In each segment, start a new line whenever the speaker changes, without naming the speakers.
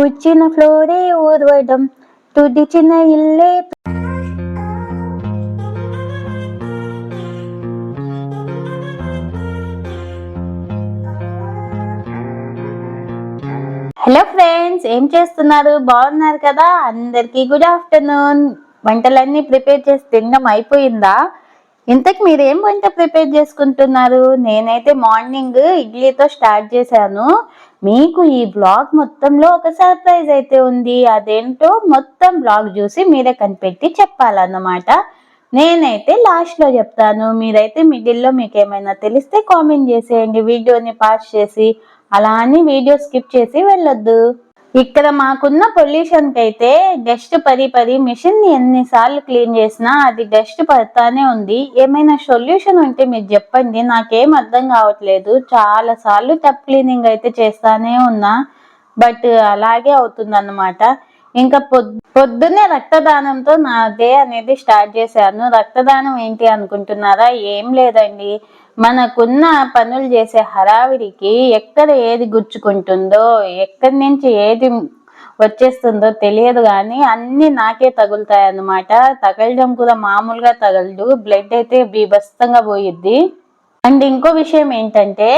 తుడిచిన ఫ్లోరే ఊర్వడం తుడిచిన ఇల్లే. Hello friends, ఏం చేస్తున్నారు? బాగున్నారు కదా? అందరికీ గుడ్ ఆఫ్టర్నూన్. వంటలన్నీ ప్రిపేర్ చేసి తినడం అయిపోయిందా? ఇంతకు మీరేం వంట ప్రిపేర్ చేసుకుంటున్నారు? నేనైతే మార్నింగ్ ఇడ్లీతో స్టార్ట్ చేశాను. మీకు ఈ బ్లాగ్ మొత్తంలో ఒక సర్ప్రైజ్ అయితే ఉంది. అదేంటో మొత్తం బ్లాగ్ చూసి మీరే కనిపెట్టి చెప్పాలన్నమాట. నేనైతే లాస్ట్ లో చెప్తాను, మీరైతే మిడిల్లో మీకు ఏమైనా తెలిస్తే కామెంట్ చేసేయండి. వీడియోని పాస్ చేసి అలా అని వీడియో స్కిప్ చేసి వెళ్ళొద్దు. ఇక్కడ మాకున్న పొల్యూషన్ కి అయితే డస్ట్ పది మిషన్ ని ఎన్నిసార్లు క్లీన్ చేసినా అది డస్ట్ పడతానే ఉంది. ఏమైనా సొల్యూషన్ ఉంటే మీరు చెప్పండి, నాకేం అర్థం కావట్లేదు. చాలా సార్లు టప్ క్లీనింగ్ అయితే చేస్తానే ఉన్నా, బట్ అలాగే అవుతుంది అన్నమాట. ఇంకా పొద్దున్నే రక్తదానంతో నా డే అనేది స్టార్ట్ చేశాను. రక్తదానం ఏంటి అనుకుంటున్నారా? ఏం లేదండి, మనకున్న పనులు చేసే హడావిడికి ఎక్కడ ఏది గుచ్చుకుంటుందో, ఎక్కడి నుంచి ఏది వచ్చేస్తుందో తెలియదు, కానీ అన్ని నాకే తగులుతాయి అన్నమాట. తగలడం కూడా మామూలుగా తగలదు, బ్లడ్ అయితే బీభత్సంగా పోయిద్ది. అండ్ ఇంకో విషయం ఏంటంటే,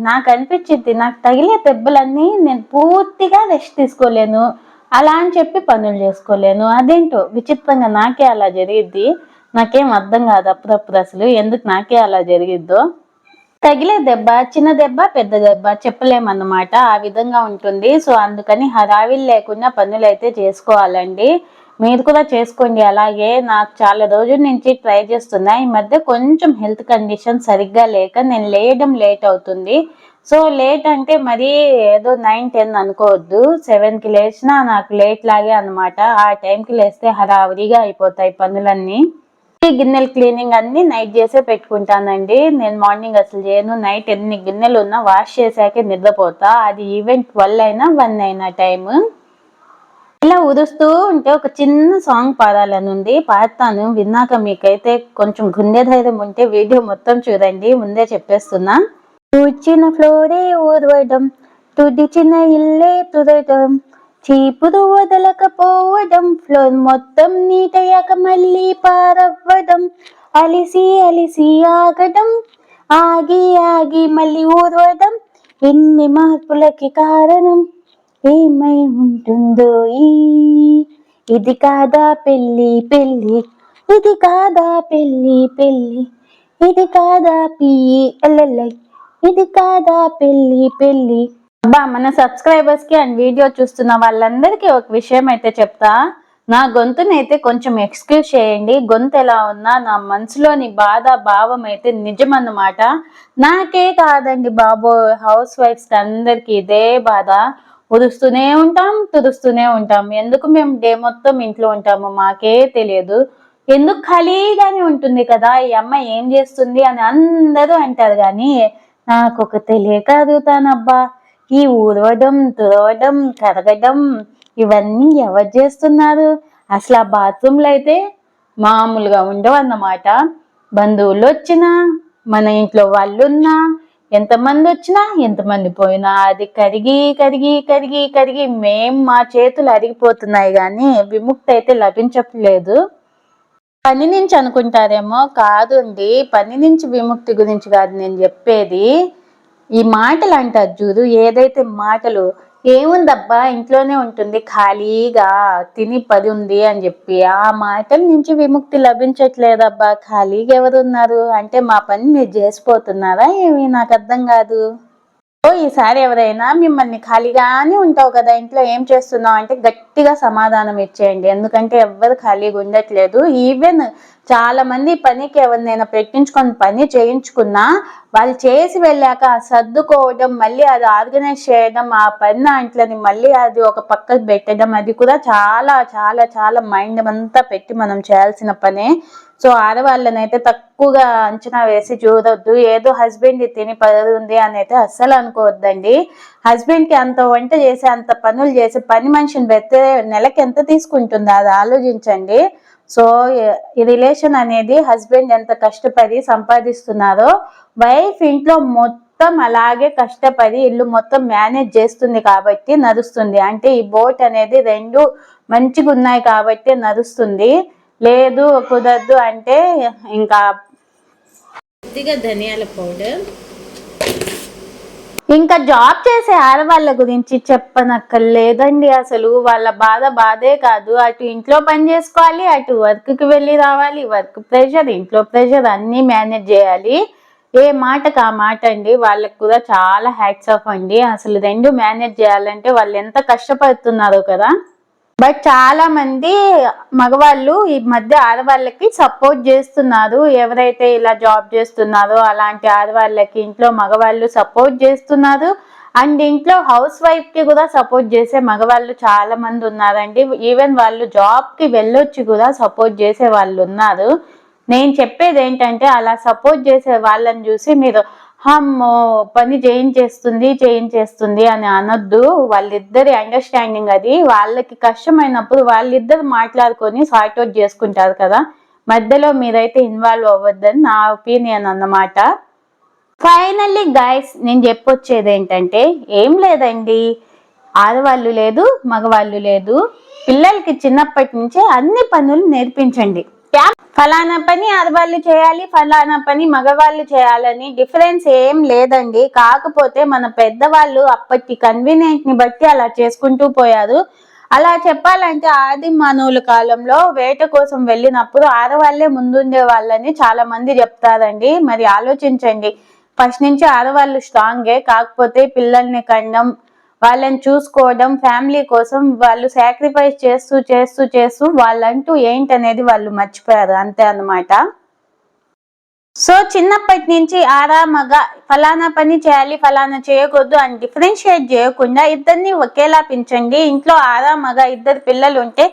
నాకు అనిపించింది నాకు తగిలే దెబ్బలన్నీ నేను పూర్తిగా రెస్ట్ తీసుకోలేను, అలా అని చెప్పి పనులు చేసుకోలేను. అదేంటో విచిత్రంగా నాకే అలా జరిగిద్ది. నాకేం అర్థం కాదు అప్పుడప్పుడు అసలు ఎందుకు నాకే అలా జరిగిద్దో. తగిలే దెబ్బ చిన్న దెబ్బ పెద్ద దెబ్బ చెప్పలేమన్నమాట, ఆ విధంగా ఉంటుంది. సో అందుకని హడావిడి లేకుండా పనులు అయితే చేసుకోవాలండి. మీరు కూడా చేసుకోండి అలాగే. నాకు చాలా రోజుల నుంచి ట్రై చేస్తున్నా. ఈ మధ్య కొంచెం హెల్త్ కండిషన్ సరిగ్గా లేక నేను లేయడం లేట్ అవుతుంది. సో లేట్ అంటే మరీ ఏదో 9-10 అనుకోవద్దు. 7కి లేచినా నాకు లేట్ లాగే అనమాట. ఆ టైంకి లేస్తే హడావిడిగా అయిపోతాయి పనులన్నీ. గిన్నెలు క్లీనింగ్ అన్ని నైట్ చేసే పెట్టుకుంటానండి. నేను మార్నింగ్ అసలు చేయను. నైట్ ఎన్ని గిన్నెలు ఉన్నా వాష్ చేసాకే నిద్రపోతా. అది ఈవెన్ 12 అయినా 1 అయినా టైమ్. ఇలా ఉదుస్తూ ఉంటే ఒక చిన్న సాంగ్ పాడాలని ఉంది, పాడతాను. విన్నాక మీకైతే కొంచెం గుండె ధైర్యం ఉంటే వీడియో మొత్తం చూడండి. ముందే చెప్పేస్తున్నా. తుడిచిన ఫ్లోరే ఊర్వడం తుడిచిన ఇల్లే తుడటం చీపురు వదలకపోవడం ఫ్లోర్ మొత్తం నీటయ్యాక మళ్ళీ పారవ్వడం అలిసి అలిసి ఆగడం ఆగి ఆగి మళ్ళీ ఊరవడం ఎన్ని మార్పులకి కారణం ఏమై ఉంటుందో ఇది కాదా పెళ్ళి పెళ్ళి, ఇది కాదా పెళ్ళి పెళ్ళి, ఇది కాదా పిఎల్ఎల్ఐ, ఇది కాదా పెళ్ళి పెళ్ళి. అబ్బా, మన సబ్స్క్రైబర్స్ కి అండ్ వీడియో చూస్తున్న వాళ్ళందరికీ ఒక విషయం అయితే చెప్తా. నా గొంతుని అయితే కొంచెం ఎక్స్క్యూజ్ చేయండి. గొంతు ఎలా ఉన్నా నా మనసులోని బాధ భావం అయితే నిజమన్నమాట. నాకే కాదండి బాబో, హౌస్ వైఫ్స్ అందరికి ఇదే బాధ. ఉరుస్తూనే ఉంటాం, తుడుస్తూనే ఉంటాం. ఎందుకు మేము డే మొత్తం ఇంట్లో ఉంటాము మాకే తెలియదు. ఎందుకు ఖాళీగానే ఉంటుంది కదా ఈ అమ్మాయి ఏం చేస్తుంది అని అందరూ అంటారు, కానీ నాకు ఒక తెలియక అడుగుతానబ్బా. ఈ ఊరవడం తుడవడం కరగడం ఇవన్నీ ఎవరు చేస్తున్నారు? అసలు ఆ బాత్రూంలో అయితే మామూలుగా ఉండవు అన్నమాట. బంధువులు వచ్చినా మన ఇంట్లో వాళ్ళున్నా ఎంతమంది వచ్చినా ఎంతమంది పోయినా అది కరిగి కరిగి కరిగి కరిగి మా చేతులు అరిగిపోతున్నాయి, కానీ విముక్తి అయితే లభించట్లేదు. పని నుంచి అనుకుంటారేమో, కాదండి, పని నుంచి విముక్తి గురించి కాదు నేను చెప్పేది. ఈ మాటలు అంటారు చూడు, ఏదైతే మాటలు ఏముందబ్బా ఇంట్లోనే ఉంటుంది ఖాళీగా తిని పది ఉంది అని చెప్పి, ఆ మాటల నుంచి విముక్తి లభించట్లేదబ్బా. ఖాళీగా ఎవరున్నారు అంటే మా పని మీరు చేసిపోతున్నారా ఏమి? నాకు అర్థం కాదు. ఈసారి ఎవరైనా మిమ్మల్ని ఖాళీగానే ఉంటావు కదా ఇంట్లో ఏం చేస్తున్నావు అంటే గట్టిగా సమాధానం ఇచ్చేయండి. ఎందుకంటే ఎవ్వరు ఖాళీగా ఉండట్లేదు. ఈవెన్ చాలా మంది పనికి ఎవరినైనా పెట్టించుకొని పని చేయించుకున్నా వాళ్ళు చేసి వెళ్ళాక సర్దుకోవడం, మళ్ళీ అది ఆర్గనైజ్ చేయడం, ఆ పని దాంట్లోని మళ్ళీ అది ఒక పక్కకు పెట్టడం, అది కూడా చాలా చాలా చాలా మైండ్ అంతా పెట్టి మనం చేయాల్సిన పనే. సో ఆడవాళ్ళని అయితే తక్కువగా అంచనా వేసి చూడొద్దు. ఏదో హస్బెండ్ తిని పది ఉంది అని అయితే అస్సలు అనుకోవద్దండి. హస్బెండ్ కి అంత వంట చేసి అంత పనులు చేసి పని మనిషిని పెడితే నెలకి ఎంత తీసుకుంటుందో అది ఆలోచించండి. సో ఈ రిలేషన్ అనేది హస్బెండ్ ఎంత కష్టపడి సంపాదిస్తున్నారో వైఫ్ ఇంట్లో మొత్తం అలాగే కష్టపడి ఇల్లు మొత్తం మేనేజ్ చేస్తుంది కాబట్టి నడుస్తుంది. అంటే ఈ బోట్ అనేది రెండు మంచిగా ఉన్నాయి కాబట్టి నడుస్తుంది. లేదు కుదరదు అంటే ఇంకా కొద్దిగా ధనియాల పౌడర్. ఇంకా జాబ్ చేసే ఆడవాళ్ళ గురించి చెప్పనక్కర్లేదండి. అసలు వాళ్ళ బాధే కాదు. అటు ఇంట్లో పని చేసుకోవాలి, అటు వర్క్కి వెళ్ళి రావాలి, వర్క్ ప్రెషర్, ఇంట్లో ప్రెషర్ అన్నీ మేనేజ్ చేయాలి. ఏ మాటకు ఆ మాట అండి. వాళ్ళకు కూడా చాలా హ్యాట్స్ ఆఫ్ అండి. అసలు రెండు మేనేజ్ చేయాలంటే వాళ్ళు ఎంత కష్టపడుతున్నారో కదా. బట్ చాలా మంది మగవాళ్ళు ఈ మధ్య ఆడవాళ్ళకి సపోర్ట్ చేస్తున్నారు. ఎవరైతే ఇలా జాబ్ చేస్తున్నారో అలాంటి ఆడవాళ్ళకి ఇంట్లో మగవాళ్ళు సపోర్ట్ చేస్తున్నారు. అండ్ ఇంట్లో హౌస్ వైఫ్ కి కూడా సపోర్ట్ చేసే మగవాళ్ళు చాలా మంది ఉన్నారండి. ఈవెన్ వాళ్ళు జాబ్ కి వెళ్ళొచ్చి కూడా సపోర్ట్ చేసే వాళ్ళు ఉన్నారు. నేను చెప్పేది ఏంటంటే అలా సపోర్ట్ చేసే వాళ్ళని చూసి మీరు అమ్మో పని చేయించేస్తుంది అని అనొద్దు. వాళ్ళిద్దరి అండర్స్టాండింగ్ అది. వాళ్ళకి కష్టమైనప్పుడు వాళ్ళిద్దరు మాట్లాడుకొని సార్ట్ అవుట్ చేసుకుంటారు కదా. మధ్యలో మీరైతే ఇన్వాల్వ్ అవ్వద్దని నా ఒపీనియన్ అన్నమాట. ఫైనల్లీ గైస్ నేను చెప్పొచ్చేది ఏంటంటే ఏం లేదండి, ఆడవాళ్ళు లేదు మగవాళ్ళు లేదు, పిల్లలకి చిన్నప్పటి నుంచే అన్ని పనులు నేర్పించండి. ఫలానా పని ఆడవాళ్ళు చేయాలి, ఫలానా పని మగవాళ్ళు చేయాలని డిఫరెన్స్ ఏం లేదండి. కాకపోతే మన పెద్దవాళ్ళు అప్పటి కన్వీనియంట్ ని బట్టి అలా చేసుకుంటూ పోయారు. అలా చెప్పాలంటే ఆది మానవుల కాలంలో వేట కోసం వెళ్ళినప్పుడు ఆడవాళ్లే ముందుండే వాళ్ళని చాలా మంది చెప్తారండి. మరి ఆలోచించండి, ఫస్ట్ నుంచి ఆడవాళ్ళు స్ట్రాంగే. కాకపోతే పిల్లల్ని కనడం, వాళ్ళని చూసుకోవడం, ఫ్యామిలీ కోసం వాళ్ళు సాక్రిఫైస్ చేస్తూ వాళ్ళంటూ ఏంటనేది వాళ్ళు మర్చిపోయారు, అంతే అన్నమాట. సో చిన్నప్పటి నుంచి ఆరా మగ ఫలానా పని చేయాలి ఫలానా చేయకూడదు అని డిఫరెన్షియేట్ చేయకుండా ఇద్దరిని ఒకేలా పెంచండి. ఇంట్లో ఆరా మగ ఇద్దరు పిల్లలు ఉంటే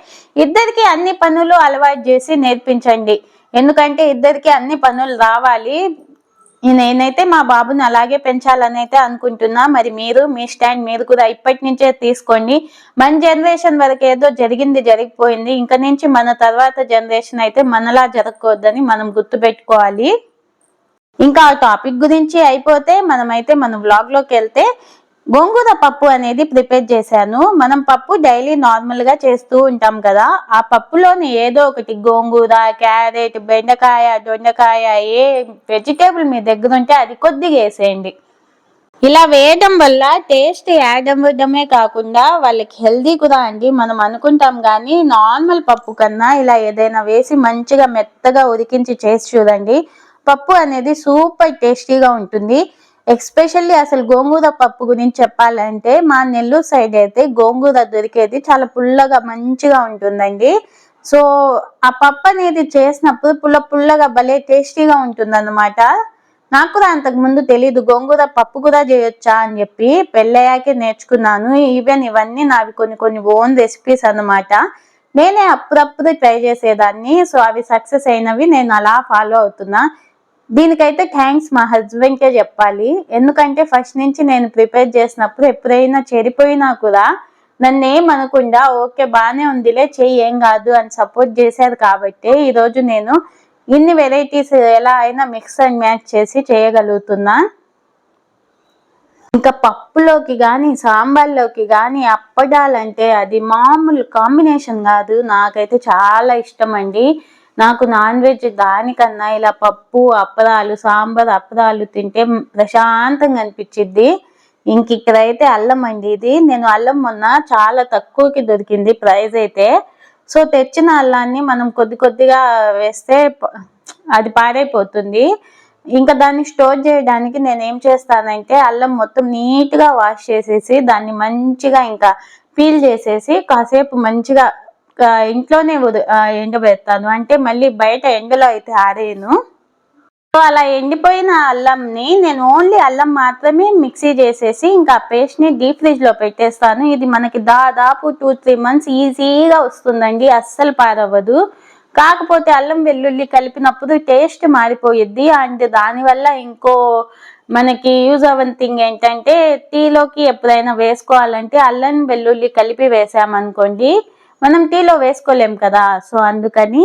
ఇద్దరికి అన్ని పనులు అలవాటు చేసి నేర్పించండి. ఎందుకంటే ఇద్దరికి అన్ని పనులు రావాలి. నేనైతే మా బాబుని అలాగే పెంచాలని అయితే అనుకుంటున్నా. మరి మీరు మీ స్టాండ్ మీరు కూడా ఇప్పటి నుంచే తీసుకోండి. మన జనరేషన్ వరకు ఏదో జరిగిపోయింది. ఇంక నుంచి మన తర్వాత జనరేషన్ అయితే మనలా జరగకూడదని మనం గుర్తుపెట్టుకోవాలి. ఇంకా ఆ టాపిక్ గురించి అయిపోతే మన వ్లాగ్ లోకి వెళ్తే గోంగూర పప్పు అనేది ప్రిపేర్ చేశాను. మనం పప్పు డైలీ నార్మల్ గా చేస్తూ ఉంటాం కదా. ఆ పప్పులోని ఏదో ఒకటి గోంగూర, క్యారెట్, బెండకాయ, దొండకాయ ఏ వెజిటేబుల్ మీ దగ్గర ఉంటే అది కొద్దిగా వేసేయండి. ఇలా వేయడం వల్ల టేస్ట్ యాడ్ అవ్వడమే కాకుండా వాళ్ళకి హెల్దీ కూడా అండి. మనం అనుకుంటాం కానీ నార్మల్ పప్పు కన్నా ఇలా ఏదైనా వేసి మంచిగా మెత్తగా ఉడికించి చేసి చూడండి. పప్పు అనేది సూపర్ టేస్టీగా ఉంటుంది. ఎస్పెషల్లీ అసలు గోంగూర పప్పు గురించి చెప్పాలంటే మా నెల్లూరు సైడ్ అయితే గోంగూర దొరికేది చాలా పుల్లగా మంచిగా ఉంటుందండి. సో ఆ పప్పు అనేది చేసినప్పుడు పుల్లగా భలే టేస్టీగా ఉంటుంది అన్నమాట. నాకు కూడా అంతకు ముందు తెలీదు గోంగూర పప్పు కూడా చేయొచ్చా అని చెప్పి. పెళ్ళయ్యాకే నేర్చుకున్నాను. ఈవెన్ ఇవన్నీ నావి కొన్ని ఓన్ రెసిపీస్ అన్నమాట. నేనే అప్పుడప్పుడు ట్రై చేసేదాన్ని. సో అవి సక్సెస్ అయినవి నేను అలా ఫాలో అవుతున్నా. దీనికైతే థ్యాంక్స్ మా హస్బెండ్ కే చెప్పాలి. ఎందుకంటే ఫస్ట్ నుంచి నేను ప్రిపేర్ చేసినప్పుడు ఎప్పుడైనా చెడిపోయినా కూడా నన్ను ఏమనకుండా ఓకే బానే ఉందిలే చెయ్యి ఏం కాదు అని సపోర్ట్ చేశారు కాబట్టి ఈరోజు నేను ఇన్ని వెరైటీస్ ఎలా అయినా మిక్స్ అండ్ మ్యాచ్ చేసి చేయగలుగుతున్నా. ఇంకా పప్పులోకి కానీ సాంబార్లోకి కానీ అప్పడాలంటే అది మామూలు కాంబినేషన్ కాదు. నాకైతే చాలా ఇష్టం అండి. నాకు నాన్ వెజ్ దానికన్నా ఇలా పప్పు అప్పడాలు, సాంబార్ అప్పడాలు తింటే ప్రశాంతంగా అనిపించిద్ది. ఇంక ఇక్కడైతే అల్లం అండి. ఇది నేను అల్లం మొన్న చాలా తక్కువకి దొరికింది ప్రైస్ అయితే. సో తెచ్చిన అల్లాన్ని మనం కొద్దిగా వేస్తే అది పాడైపోతుంది. ఇంకా దాన్ని స్టోర్ చేయడానికి నేను ఏం చేస్తానంటే అల్లం మొత్తం నీట్ గా వాష్ చేసేసి దాన్ని మంచిగా ఇంకా పీల్ చేసేసి కాసేపు మంచిగా ఇంట్లోనే ఎండబెడతాను. అంటే మళ్ళీ బయట ఎండలో అయితే ఆరేయను. సో అలా ఎండిపోయిన అల్లంని నేను ఓన్లీ అల్లం మాత్రమే మిక్సీ చేసేసి ఇంకా పేస్ట్ ని డీప్ ఫ్రిడ్జ్ లో పెట్టేస్తాను. ఇది మనకి దాదాపు 2-3 months ఈజీగా వస్తుందండి. అస్సలు పారవ్వదు. కాకపోతే అల్లం వెల్లుల్లి కలిపినప్పుడు టేస్ట్ మారిపోయిద్ది. అండ్ దానివల్ల ఇంకో మనకి యూజ్ అవ్వని థింగ్ ఏంటంటే టీలోకి ఎప్పుడైనా వేసుకోవాలంటే అల్లం వెల్లుల్లి కలిపి వేసామనుకోండి మనం టీలో వేసుకోలేం కదా. సో అందుకని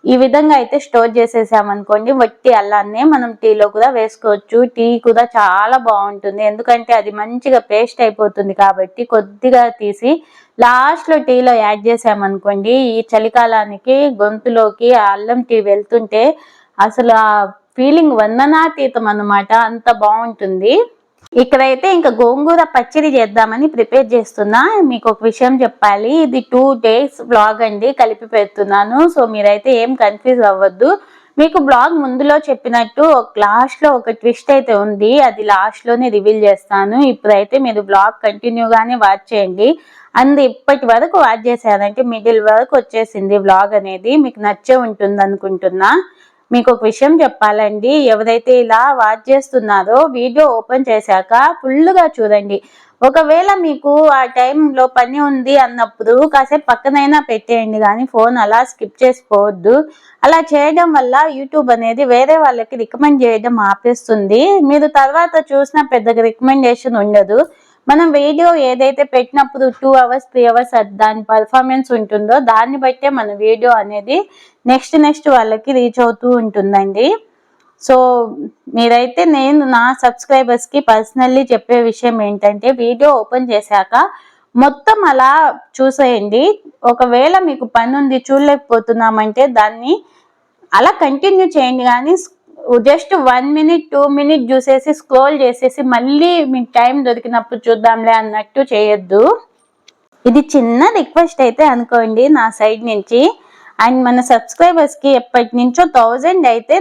ఈ విధంగా అయితే స్టోర్ చేసేసామనుకోండి, వట్టి అల్లాన్నే మనం టీలో కూడా వేసుకోవచ్చు. టీ కూడా చాలా బాగుంటుంది, ఎందుకంటే అది మంచిగా పేస్ట్ అయిపోతుంది కాబట్టి కొద్దిగా తీసి లాస్ట్ లో టీలో యాడ్ చేసామనుకోండి, ఈ చలికాలానికి గొంతులోకి ఆ అల్లం టీ వెళ్తుంటే అసలు ఆ ఫీలింగ్ వందనాతీతం అన్నమాట, అంత బాగుంటుంది. ఇక్కడైతే ఇంకా గోంగూర పచ్చడి చేద్దామని ప్రిపేర్ చేస్తున్నా. మీకు ఒక విషయం చెప్పాలి, ఇది 2 days బ్లాగ్ అండి, కలిపి పెడుతున్నాను. సో మీరైతే ఏం కన్ఫ్యూజ్ అవ్వద్దు. మీకు బ్లాగ్ ముందులో చెప్పినట్టు లాస్ట్ లో ఒక ట్విస్ట్ అయితే ఉంది, అది లాస్ట్ లోనే రివీల్ చేస్తాను. ఇప్పుడైతే మీరు బ్లాగ్ కంటిన్యూగానే వాచ్ చేయండి. ఇప్పటి వరకు వాచ్ చేశారంటే మిడిల్ వరకు వచ్చేసింది బ్లాగ్ అనేది, మీకు నచ్చే ఉంటుంది అనుకుంటున్నా. మీకు ఒక విషయం చెప్పాలండి, ఎవరైతే ఇలా వాచ్ చేస్తున్నారో వీడియో ఓపెన్ చేశాక ఫుల్గా చూడండి. ఒకవేళ మీకు ఆ టైంలో పని ఉంది అన్నప్పుడు కాసేపు పక్కనైనా పెట్టేయండి, కానీ ఫోన్ అలా స్కిప్ చేసిపోవద్దు. అలా చేయడం వల్ల యూట్యూబ్ అనేది వేరే వాళ్ళకి రికమెండ్ చేయడం ఆపేస్తుంది. మీరు తర్వాత చూసిన పెద్దగా రికమెండేషన్ ఉండదు. మనం వీడియో ఏదైతే పెట్టినప్పుడు 2 hours 3 hours దాని పర్ఫార్మెన్స్ ఉంటుందో దాన్ని బట్టే మన వీడియో అనేది నెక్స్ట్ వాళ్ళకి రీచ్ అవుతూ ఉంటుందండి. సో మీరైతే నేను నా సబ్స్క్రైబర్స్ కి పర్సనల్లీ చెప్పే విషయం ఏంటంటే, వీడియో ఓపెన్ చేశాక మొత్తం అలా చూసేయండి. ఒకవేళ మీకు పని ఉంది చూడలేకపోతున్నామంటే దాన్ని అలా కంటిన్యూ చేయండి, కానీ జస్ట్ 1 minute 2 minute చూసేసి స్క్రోల్ చేసేసి మళ్ళీ మీకు టైం దొరికినప్పుడు చూద్దాంలే అన్నట్టు చేయొద్దు. ఇది చిన్న రిక్వెస్ట్ అయితే అనుకోండి నా సైడ్ నుంచి. అండ్ మన సబ్స్క్రైబర్స్ కి ఎప్పటి నుంచో 1000 అయితే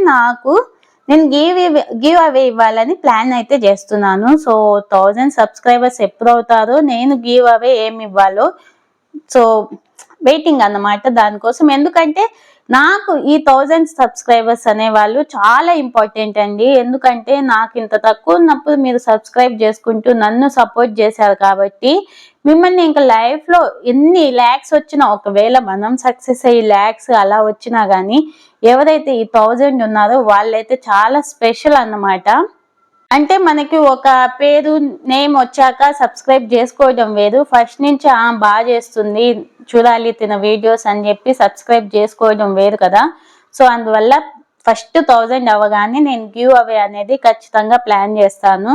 నేను గివ్ అవే ఇవ్వాలని ప్లాన్ అయితే చేస్తున్నాను. సో 1000 సబ్స్క్రైబర్స్ ఎప్పుడు అవుతారో నేను గివ్ అవే ఏమి ఇవ్వాలో సో వెయిటింగ్ అన్నమాట దానికోసం. ఎందుకంటే నాకు ఈ 1000 సబ్స్క్రైబర్స్ అనే వాళ్ళు చాలా ఇంపార్టెంట్ అండి. ఎందుకంటే నాకు ఇంత తక్కువ ఉన్నప్పుడు మీరు సబ్స్క్రైబ్ చేసుకుంటూ నన్ను సపోర్ట్ చేశారు కాబట్టి మిమ్మల్ని ఇంకా లైఫ్ లో ఎన్ని ల్యాక్స్ వచ్చినా, ఒకవేళ మనం సక్సెస్ అయ్యి ల్యాక్స్ అలా వచ్చినా గానీ ఎవరైతే ఈ 1000 ఉన్నారో వాళ్ళైతే చాలా స్పెషల్ అన్నమాట. అంటే మనకి ఒక పేరు నేమ్ వచ్చాక సబ్స్క్రైబ్ చేసుకోవడం వేరు, ఫస్ట్ నుంచి బాగా చేస్తుంది చూడాలి తిన వీడియోస్ అని చెప్పి సబ్స్క్రైబ్ చేసుకోవడం వేరు కదా. సో అందువల్ల ఫస్ట్ 1000 అవ్వగానే నేను గివ్ అవే అనేది ఖచ్చితంగా ప్లాన్ చేస్తాను.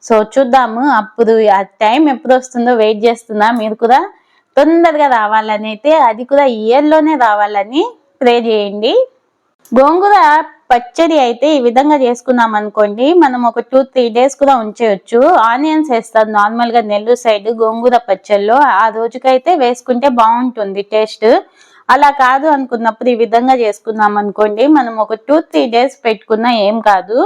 సో చూద్దాము, అప్పుడు ఆ టైం ఎప్పుడు వస్తుందో వెయిట్ చేస్తున్నా. మీరు కూడా తొందరగా రావాలని అయితే, అది కూడా ఇయర్లోనే రావాలని ప్రే చేయండి. గోంగూర పచ్చడి అయితే ఈ విధంగా చేసుకున్నాం అనుకోండి, మనం ఒక 2-3 days కూడా ఉంచేయచ్చు. ఆనియన్స్ వేస్తారు నార్మల్ గా నెల్లూరు సైడ్ గోంగూర పచ్చడిలో, ఆ రోజుకైతే వేసుకుంటే బాగుంటుంది టేస్ట్. అలా కాదు అనుకున్నప్పుడు ఈ విధంగా చేసుకున్నాం అనుకోండి, మనం ఒక 2-3 days పెట్టుకున్నా ఏం కాదు.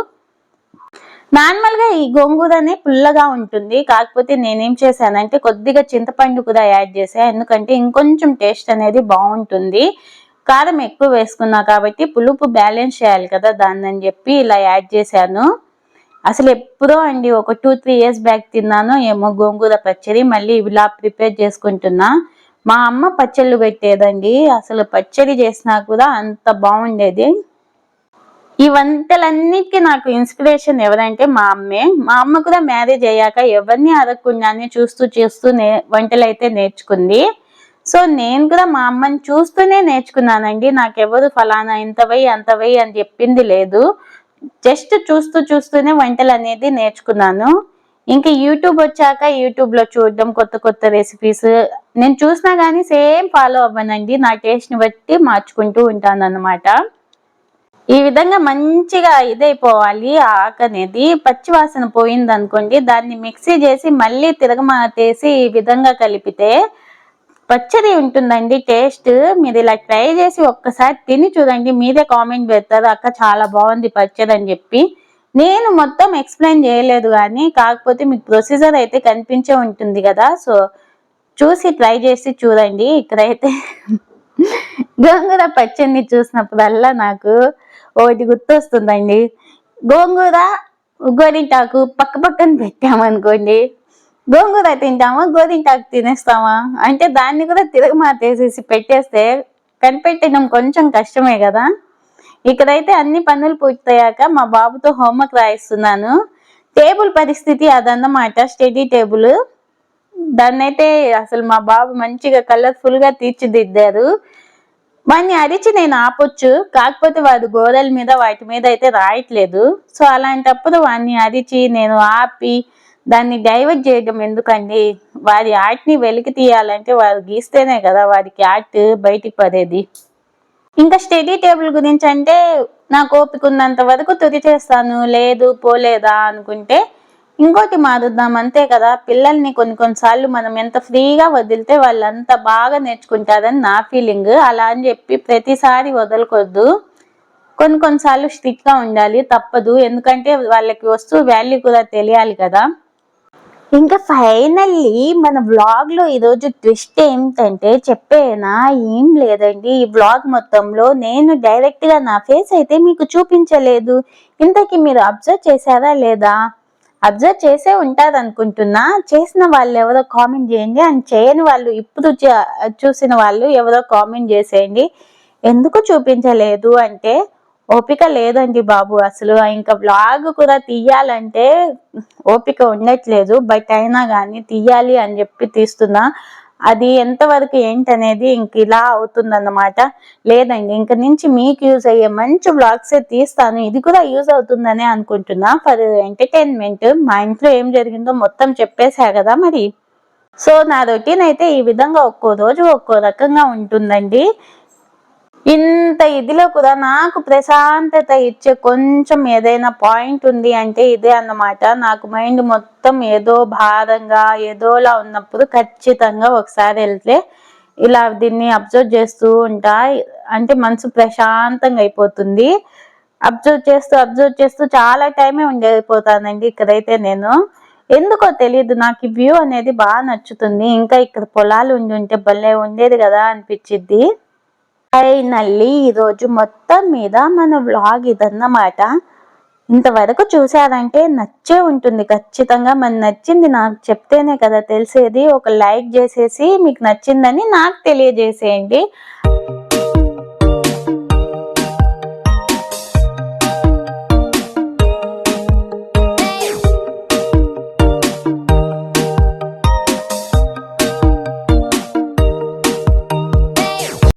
నార్మల్ గా ఈ గోంగూరనే పుల్లగా ఉంటుంది, కాకపోతే నేనేం చేశానంటే కొద్దిగా చింతపండు కూడా యాడ్ చేసా, ఎందుకంటే ఇంకొంచెం టేస్ట్ అనేది బాగుంటుంది. కారం ఎక్కువ వేసుకున్నా కాబట్టి పులుపు బ్యాలెన్స్ చేయాలి కదా దాన్ని అని చెప్పి ఇలా యాడ్ చేశాను. అసలు ఎప్పుడో అండి, ఒక 2-3 years బ్యాక్ తిన్నాను ఏమో గోంగూర పచ్చడి, మళ్ళీ ఇలా ప్రిపేర్ చేసుకుంటున్నా. మా అమ్మ పచ్చళ్ళు పెట్టేదండి, అసలు పచ్చడి చేసినా కూడా అంత బాగుండేది. ఈ వంటలన్నిటికీ నాకు ఇన్స్పిరేషన్ ఎవరంటే మా అమ్మే. మా అమ్మ కూడా మ్యారేజ్ అయ్యాక ఎవరిని అడగకుండానే చూస్తూ వంటలు అయితే నేర్చుకుంది. సో నేను కూడా మా అమ్మని చూస్తూనే నేర్చుకున్నానండి. నాకెవరు ఫలానా ఇంత వెయ్యి అంత వెయ్యి అని చెప్పింది లేదు, జస్ట్ చూస్తూనే వంటలు అనేది నేర్చుకున్నాను. ఇంకా యూట్యూబ్ వచ్చాక యూట్యూబ్ లో చూడడం, కొత్త రెసిపీస్ నేను చూసినా గానీ సేమ్ ఫాలో అవ్వనండి, నా టేస్ట్ ని బట్టి మార్చుకుంటూ ఉంటాను అన్నమాట. ఈ విధంగా మంచిగా ఇదైపోవాలి ఆకు అనేది, పచ్చి వాసన పోయింది అనుకోండి దాన్ని మిక్సీ చేసి మళ్ళీ తిరగమాతేసి ఈ విధంగా కలిపితే పచ్చడి ఉంటుందండి టేస్ట్. మీరు ఇలా ట్రై చేసి ఒక్కసారి తిని చూడండి, మీరే కామెంట్ పెడతారు అక్క చాలా బాగుంది పచ్చడి అని చెప్పి. నేను మొత్తం ఎక్స్ప్లెయిన్ చేయలేదు కానీ, కాకపోతే మీకు ప్రొసీజర్ అయితే కనిపించే ఉంటుంది కదా, సో చూసి ట్రై చేసి చూడండి. ఇక్కడైతే గోంగూర పచ్చడిని చూసినప్పుడల్లా నాకు ఒకటి గుర్తొస్తుందండి. గోంగూర గోరింటాకు పక్కన పెట్టామనుకోండి, గోంగూర తింటామా గోరింటాకు తినేస్తామా అంటే దాన్ని కూడా తిరగమాతేసేసి పెట్టేస్తే కనిపెట్టడం కొంచెం కష్టమే కదా. ఇక్కడైతే అన్ని పనులు పూర్తయ్యాక మా బాబుతో హోంవర్క్ రాయిస్తున్నాను. టేబుల్ పరిస్థితి అదన్నమాట, స్టడీ టేబుల్. దాన్నైతే అసలు మా బాబు మంచిగా కలర్ఫుల్ గా తీర్చిదిద్దారు. వాడిని అరిచి నేను ఆపొచ్చు, కాకపోతే వాడు గోడల మీద వాటి మీద అయితే రాయట్లేదు. సో అలాంటప్పుడు వాడిని అరిచి నేను ఆపి దాన్ని డైవర్ట్ చేయడం ఎందుకండి? వాడి ఆర్ట్ని వెలికి తీయాలంటే వాడు గీస్తేనే కదా వాడికి ఆర్ట్ బయటికి పడేది. ఇంకా స్టడీ టేబుల్ గురించి అంటే నాకు ఓపిక ఉన్నంత వరకు తుది చేస్తాను, లేదు పోలేదా అనుకుంటే ఇంకోటి మారుద్దాం అంతే కదా. పిల్లల్ని కొన్నిసార్లు మనం ఎంత ఫ్రీగా వదిలితే వాళ్ళు అంత బాగా నేర్చుకుంటారని నా ఫీలింగ్. అలా అని చెప్పి ప్రతిసారి వదలకూడదు, కొన్నిసార్లు స్ట్రిక్ట్ గా ఉండాలి, తప్పదు. ఎందుకంటే వాళ్ళకి వస్తువు వాల్యూ కూడా తెలియాలి కదా. ఇంకా ఫైనల్లీ మన వ్లాగ్ లో ఈరోజు ట్విస్ట్ ఏమిటంటే చెప్పేనా, ఏం లేదండి. ఈ వ్లాగ్ మొత్తంలో నేను డైరెక్ట్ గా నా ఫేస్ అయితే మీకు చూపించలేదు. ఇంతకీ మీరు అబ్జర్వ్ చేశారా లేదా? అబ్జర్వ్ చేసే ఉంటారు అనుకుంటున్నా. చేసిన వాళ్ళు ఎవరో కామెంట్ చేయండి, అండ్ చేయని వాళ్ళు ఇప్పుడు చూసిన వాళ్ళు ఎవరో కామెంట్ చేసేయండి. ఎందుకు చూపించలేదు అంటే ఓపిక లేదండి బాబు. అసలు ఇంకా వ్లాగ్ కూడా తీయాలంటే ఓపిక ఉండట్లేదు. బట్ అయినా కానీ తీయాలి అని చెప్పి తీస్తున్నా. అది ఎంతవరకు ఏంటనేది ఇంక ఇలా అవుతుందన్నమాట. లేదండి, ఇంక నుంచి మీకు యూజ్ అయ్యే మంచి వ్లాగ్సే తీస్తాను. ఇది కూడా యూజ్ అవుతుందనే అనుకుంటున్నా, ఫర్ ఎంటర్టైన్మెంట్. మా ఇంట్లో ఏం జరిగిందో మొత్తం చెప్పేసా కదా మరి. సో నా రొటీన్ అయితే ఈ విధంగా ఒక్కో రోజు ఒక్కో రకంగా ఉంటుందండి. ఇంత ఇదిలో కూడా నాకు ప్రశాంతత ఇచ్చే కొంచెం ఏదైనా పాయింట్ ఉంది అంటే ఇదే అన్నమాట. నాకు మైండ్ మొత్తం ఏదో భారంగా ఏదోలా ఉన్నప్పుడు ఖచ్చితంగా ఒకసారి వెళ్తే ఇలా దీన్ని అబ్జర్వ్ చేస్తూ ఉంటా. అంటే మనసు ప్రశాంతంగా అయిపోతుంది. అబ్జర్వ్ చేస్తూ చాలా టైమే ఉండిపోతానండి ఇక్కడైతే నేను. ఎందుకో తెలియదు, నాకు ఈ వ్యూ అనేది బాగా నచ్చుతుంది. ఇంకా ఇక్కడ పొలాలు ఉంటే భలే ఉండేది కదా అనిపించిద్ది. ఫైనల్లీ ఈరోజు మొత్తం మీద మన వ్లాగ్ ఇదన్నమాట. ఇంతవరకు చూసారంటే నచ్చే ఉంటుంది ఖచ్చితంగా. మన నచ్చింది నాకు చెప్తేనే కదా తెలిసేది. ఒక లైక్ చేసేసి మీకు నచ్చిందని నాకు తెలియజేసేయండి.